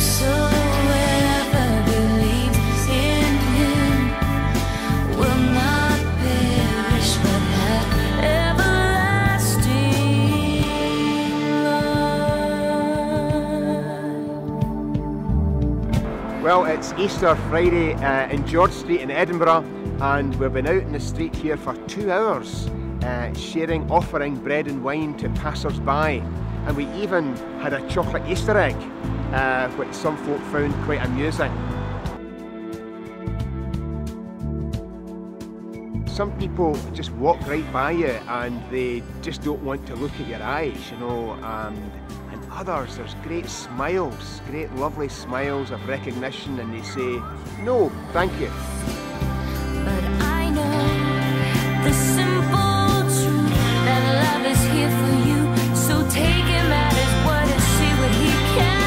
whosoever believes in him will not perish but have everlasting life. Well, it's Easter Friday in George Street in Edinburgh, and we've been out in the street here for 2 hours offering bread and wine to passers-by, and we even had a chocolate Easter egg, which some folk found quite amusing. Some people just walk right by you and they just don't want to look at your eyes, you know, and others, there's great smiles, great lovely smiles of recognition, and they say, no, thank you. But I know the simple truth that love is here for you, so take him at his word and see what he can.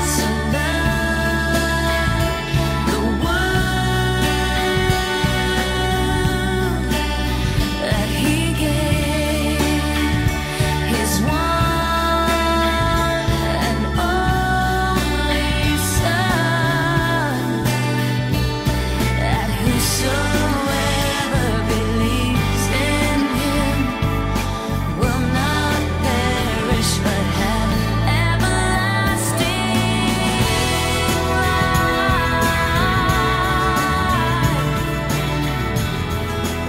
So love the world that he gave his one and only Son, that whosoever believes in him will not perish but have everlasting life.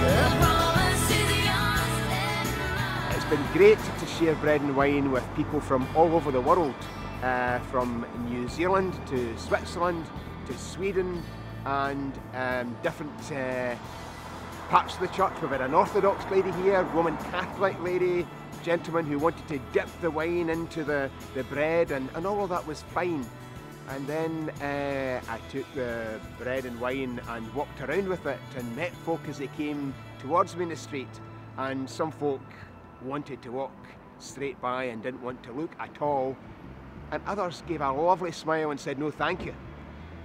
The promise is yours and mine. It's been great to share bread and wine with people from all over the world, from New Zealand to Switzerland to Sweden, and different parts of the church. We've had an Orthodox lady here, Roman Catholic lady, gentleman who wanted to dip the wine into the bread, and all of that was fine. And then I took the bread and wine and walked around with it and met folk as they came towards me in the street, and some folk wanted to walk straight by and didn't want to look at all, and others gave a lovely smile and said no thank you,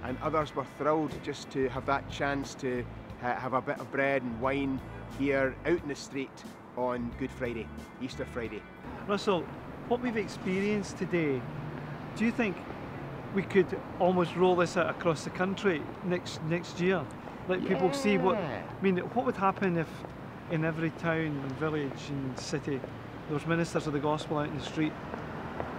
and others were thrilled just to have that chance to have a bit of bread and wine here out in the street on Good Friday, Easter Friday. Russell, what we've experienced today, do you think we could almost roll this out across the country next year? Let people see what, I mean, what would happen if in every town and village and city there was ministers of the gospel out in the street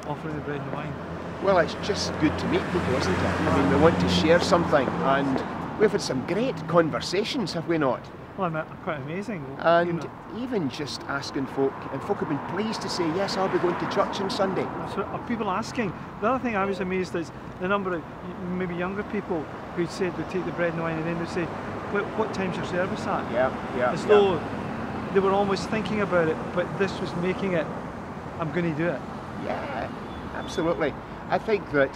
offering the bread and wine? Well, it's just good to meet people, isn't it? I mean, we want to share something, and we've had some great conversations, have we not? Well, quite amazing. And you know, even just asking folk, and folk have been pleased to say, yes, I'll be going to church on Sunday. so are people asking? The other thing I was amazed is the number of maybe younger people who said they'd take the bread and wine, and then they'd say, what time's your service at? As though they were almost thinking about it, but this was making it, I'm going to do it. Yeah, absolutely. I think that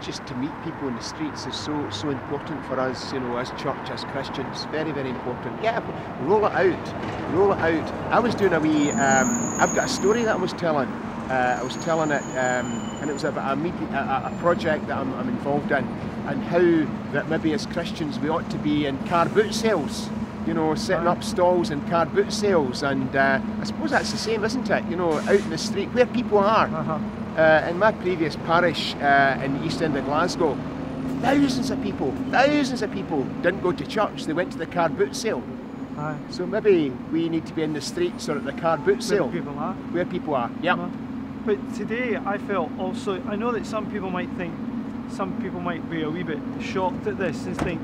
just to meet people in the streets is so important for us, you know, as church, as Christians. Very, very important. Yeah, roll it out. Roll it out. I was doing a wee, I've got a story that I was telling. I was telling it, and it was about a project that I'm involved in, and how that maybe as Christians we ought to be in car boot sales, you know, setting up stalls in car boot sales, and I suppose that's the same, isn't it? You know, out in the street where people are. In my previous parish in the East End of Glasgow, thousands of people didn't go to church, they went to the car boot sale. So maybe we need to be in the streets or at the car boot sale. Where people are, yeah. But today I felt also, I know that some people might be a wee bit shocked at this and think,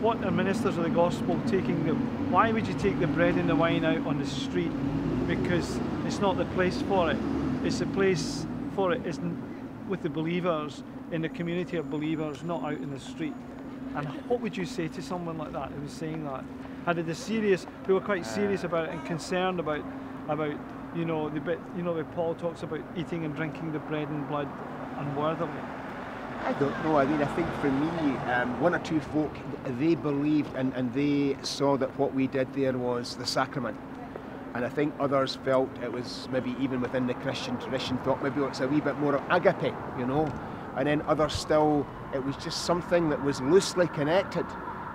what are ministers of the gospel taking why would you take the bread and the wine out on the street? Because it's not the place for it. It's the place for it isn't with the believers, in the community of believers, not out in the street. And what would you say to someone like that who was saying that? Who were quite serious about it and concerned about you know, the bit, you know, where Paul talks about eating and drinking the bread and blood unworthily. I don't know. I mean, I think for me, one or two folk, they believed and they saw that what we did there was the sacrament. And I think others felt it was maybe even within the Christian tradition, thought maybe it's a wee bit more of agape, you know. And then others still, it was just something that was loosely connected.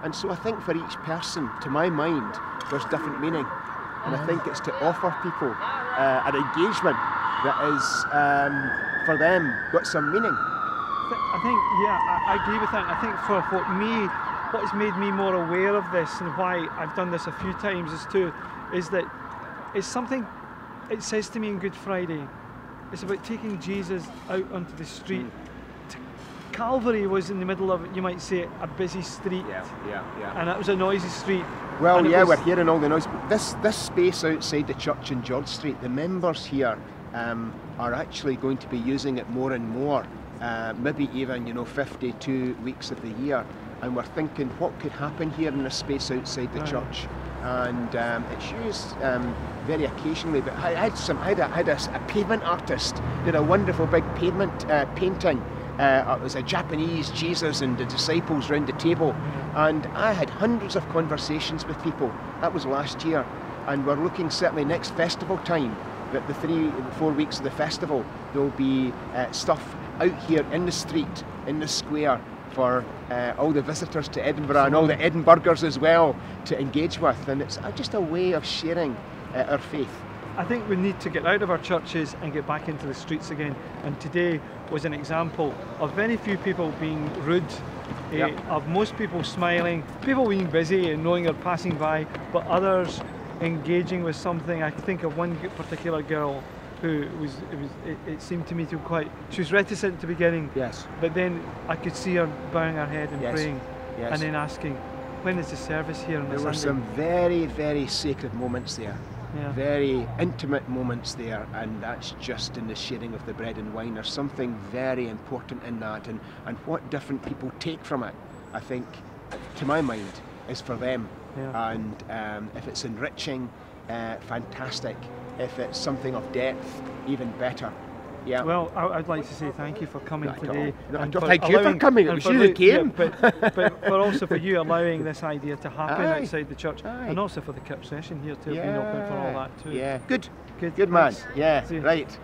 And so I think for each person, to my mind, there's different meaning. And I think it's to offer people an engagement that is, for them, got some meaning. I think, I agree with that. I think for what has made me more aware of this and why I've done this a few times is that it's something, it says to me in Good Friday, it's about taking Jesus out onto the street. Calvary was in the middle of, you might say, a busy street. Yeah. And it was a noisy street. Well, we're hearing all the noise. This space outside the church in George Street, the members here are actually going to be using it more and more, maybe even 52 weeks of the year. And we're thinking, what could happen here in this space outside the church? And it's used very occasionally. But I had a pavement artist did a wonderful big pavement painting. It was a Japanese Jesus and the disciples round the table, and I had hundreds of conversations with people. That was last year, and we're looking certainly next festival time that the 4 weeks of the festival there'll be stuff out here in the street, in the square, for all the visitors to Edinburgh and all the Edinburghers as well to engage with, and it's just a way of sharing our faith. I think we need to get out of our churches and get back into the streets again, and today was an example of very few people being rude, of most people smiling, people being busy and knowing they're passing by, but others engaging with something. I think of one particular girl who it seemed to me to she was reticent at the beginning, but then I could see her bowing her head and praying, and then asking, when is the service here on the Sunday? There were some very, very sacred moments there. Very intimate moments there, and that's just in the sharing of the bread and wine. There's something very important in that, and what different people take from it, I think, to my mind, is for them. And if it's enriching, fantastic. If it's something of depth, even better. Yeah. Well, I'd like to say thank you for coming today. Thank you for coming. It was you that came. But also for you allowing this idea to happen outside the church, and also for the KIP session here to be open for all that too. Yeah. Good man. Yeah. Right.